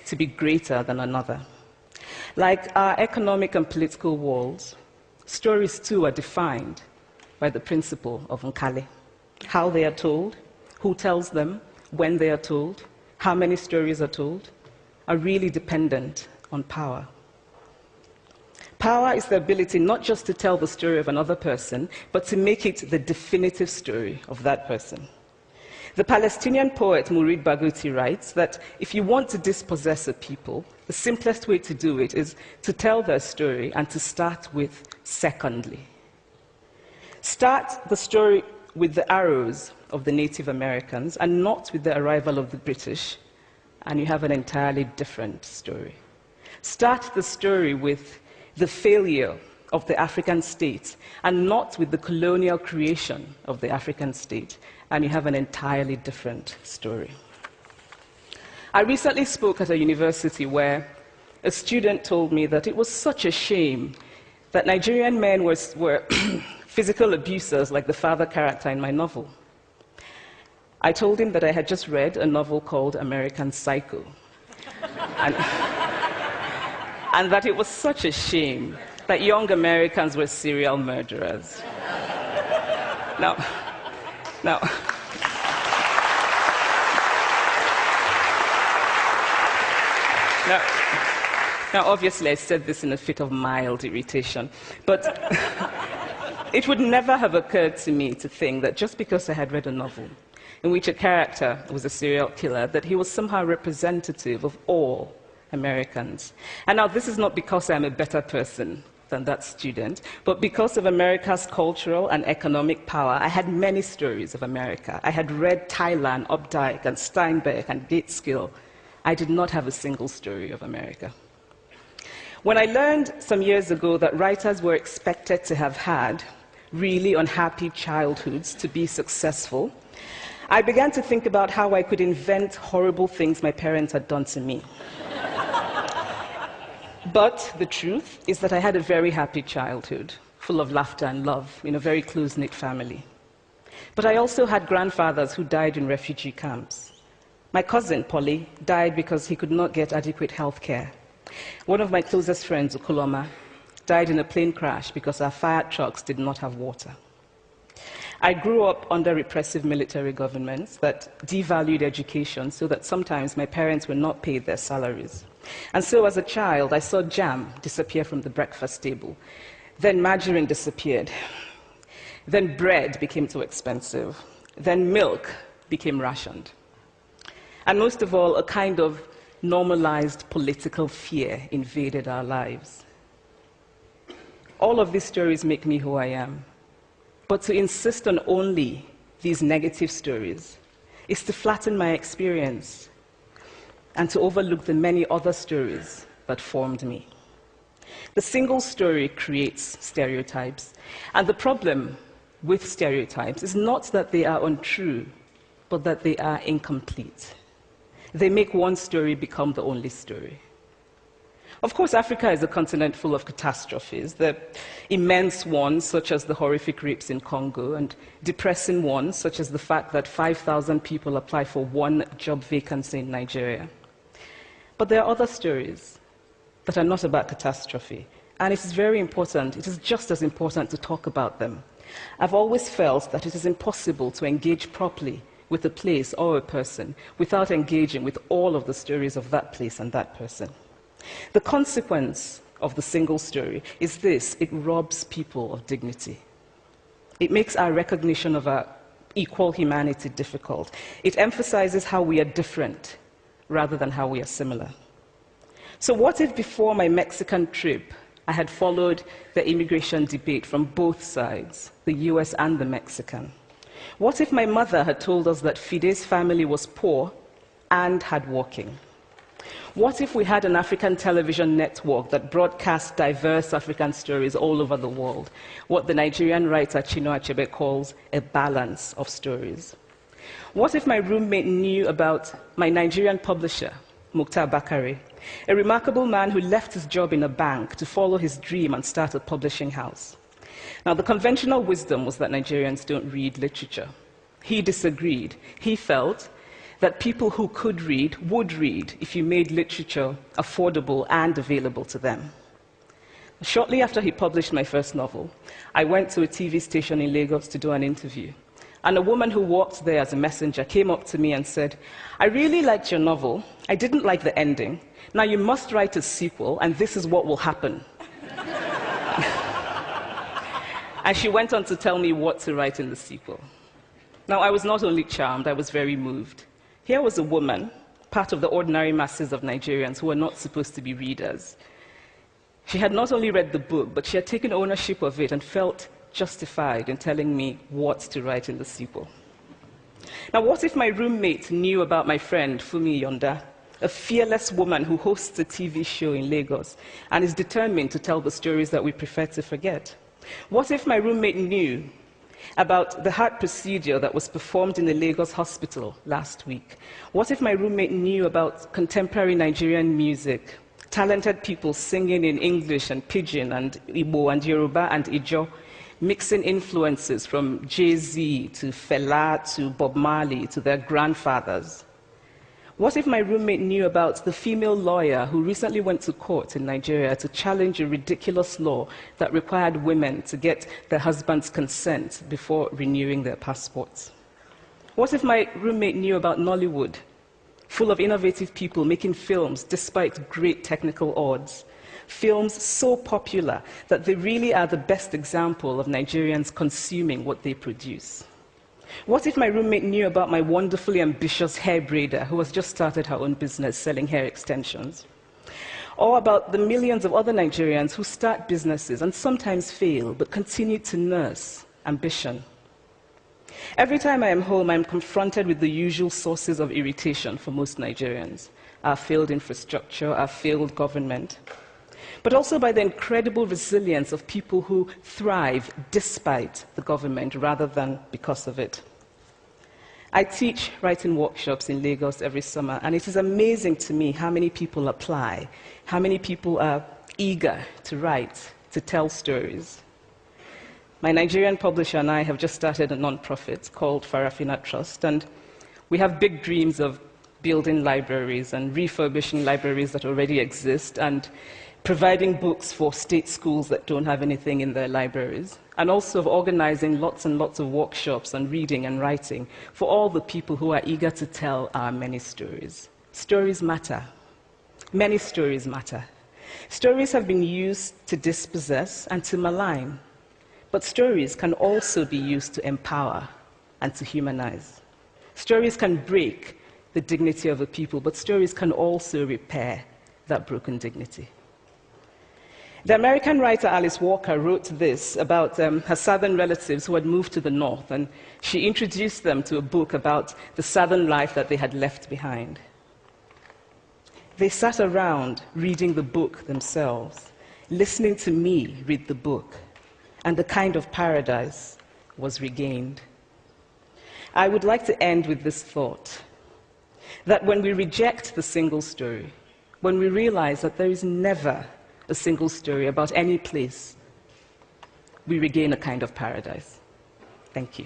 to be greater than another. Like our economic and political walls, stories too are defined by the principle of Nkali. How they are told, who tells them, when they are told, how many stories are told, are really dependent on power. Power is the ability not just to tell the story of another person, but to make it the definitive story of that person. The Palestinian poet Mourid Barghouti writes that if you want to dispossess a people, the simplest way to do it is to tell their story and to start with secondly. Start the story with the arrows of the Native Americans and not with the arrival of the British, and you have an entirely different story. Start the story with the failure of the African state and not with the colonial creation of the African state, and you have an entirely different story. I recently spoke at a university where a student told me that it was such a shame that Nigerian men were physical abusers like the father character in my novel. I told him that I had just read a novel called American Psycho, and that it was such a shame that young Americans were serial murderers. Now, obviously, I said this in a fit of mild irritation, but it would never have occurred to me to think that just because I had read a novel in which a character was a serial killer, that he was somehow representative of all Americans. And now, this is not because I'm a better person than that student, but because of America's cultural and economic power, I had many stories of America. I had read Tylan, Updike, and Steinbeck, and Gateskill. I did not have a single story of America. When I learned some years ago that writers were expected to have had really unhappy childhoods to be successful, I began to think about how I could invent horrible things my parents had done to me. But the truth is that I had a very happy childhood, full of laughter and love, in a very close-knit family. But I also had grandfathers who died in refugee camps. My cousin, Polly, died because he could not get adequate health care. One of my closest friends, Ukoloma, died in a plane crash because our fire trucks did not have water. I grew up under repressive military governments that devalued education so that sometimes my parents were not paid their salaries. And so as a child, I saw jam disappear from the breakfast table. Then margarine disappeared. Then bread became too expensive. Then milk became rationed. And most of all, a kind of normalized political fear invaded our lives. All of these stories make me who I am. But to insist on only these negative stories is to flatten my experience and to overlook the many other stories that formed me. The single story creates stereotypes, and the problem with stereotypes is not that they are untrue, but that they are incomplete. They make one story become the only story. Of course, Africa is a continent full of catastrophes, the immense ones, such as the horrific rapes in Congo, and depressing ones, such as the fact that 5,000 people apply for one job vacancy in Nigeria. But there are other stories that are not about catastrophe, and it is very important, it is just as important to talk about them. I've always felt that it is impossible to engage properly with a place or a person without engaging with all of the stories of that place and that person. The consequence of the single story is this: it robs people of dignity. It makes our recognition of our equal humanity difficult. It emphasizes how we are different rather than how we are similar. So what if before my Mexican trip, I had followed the immigration debate from both sides, the US and the Mexican? What if my mother had told us that Fide's family was poor and hardworking? What if we had an African television network that broadcast diverse African stories all over the world, what the Nigerian writer Chinua Achebe calls a balance of stories? What if my roommate knew about my Nigerian publisher, Mukhtar Bakare, a remarkable man who left his job in a bank to follow his dream and start a publishing house? Now, the conventional wisdom was that Nigerians don't read literature. He disagreed. He felt that people who could read would read if you made literature affordable and available to them. Shortly after he published my first novel, I went to a TV station in Lagos to do an interview. And a woman who worked there as a messenger came up to me and said, "I really liked your novel. I didn't like the ending. Now you must write a sequel, and this is what will happen." And she went on to tell me what to write in the sequel. Now, I was not only charmed, I was very moved. Here was a woman, part of the ordinary masses of Nigerians who were not supposed to be readers. She had not only read the book, but she had taken ownership of it and felt justified in telling me what to write in the sequel. Now, what if my roommate knew about my friend, Fumi Yonda, a fearless woman who hosts a TV show in Lagos and is determined to tell the stories that we prefer to forget? What if my roommate knew about the heart procedure that was performed in the Lagos hospital last week? What if my roommate knew about contemporary Nigerian music, talented people singing in English and Pidgin and Igbo and Yoruba and Ijo, mixing influences from Jay-Z to Fela to Bob Marley to their grandfathers? What if my roommate knew about the female lawyer who recently went to court in Nigeria to challenge a ridiculous law that required women to get their husband's consent before renewing their passports? What if my roommate knew about Nollywood, full of innovative people making films despite great technical odds? Films so popular that they really are the best example of Nigerians consuming what they produce. What if my roommate knew about my wonderfully ambitious hair braider who has just started her own business selling hair extensions? Or about the millions of other Nigerians who start businesses and sometimes fail, but continue to nurse ambition? Every time I am home, I am confronted with the usual sources of irritation for most Nigerians: our failed infrastructure, our failed government, but also by the incredible resilience of people who thrive despite the government rather than because of it. I teach writing workshops in Lagos every summer, and it is amazing to me how many people apply, how many people are eager to write, to tell stories. My Nigerian publisher and I have just started a non-profit called Farafina Trust, and we have big dreams of building libraries and refurbishing libraries that already exist and providing books for state schools that don't have anything in their libraries, and also of organizing lots and lots of workshops on reading and writing for all the people who are eager to tell our many stories. Stories matter. Many stories matter. Stories have been used to dispossess and to malign, but stories can also be used to empower and to humanize. Stories can break the dignity of a people, but stories can also repair that broken dignity. The American writer Alice Walker wrote this about her southern relatives who had moved to the north, and she introduced them to a book about the southern life that they had left behind. They sat around reading the book themselves, listening to me read the book, and the kind of paradise was regained. I would like to end with this thought, that when we reject the single story, when we realize that there is never a single story about any place, we regain a kind of paradise. Thank you.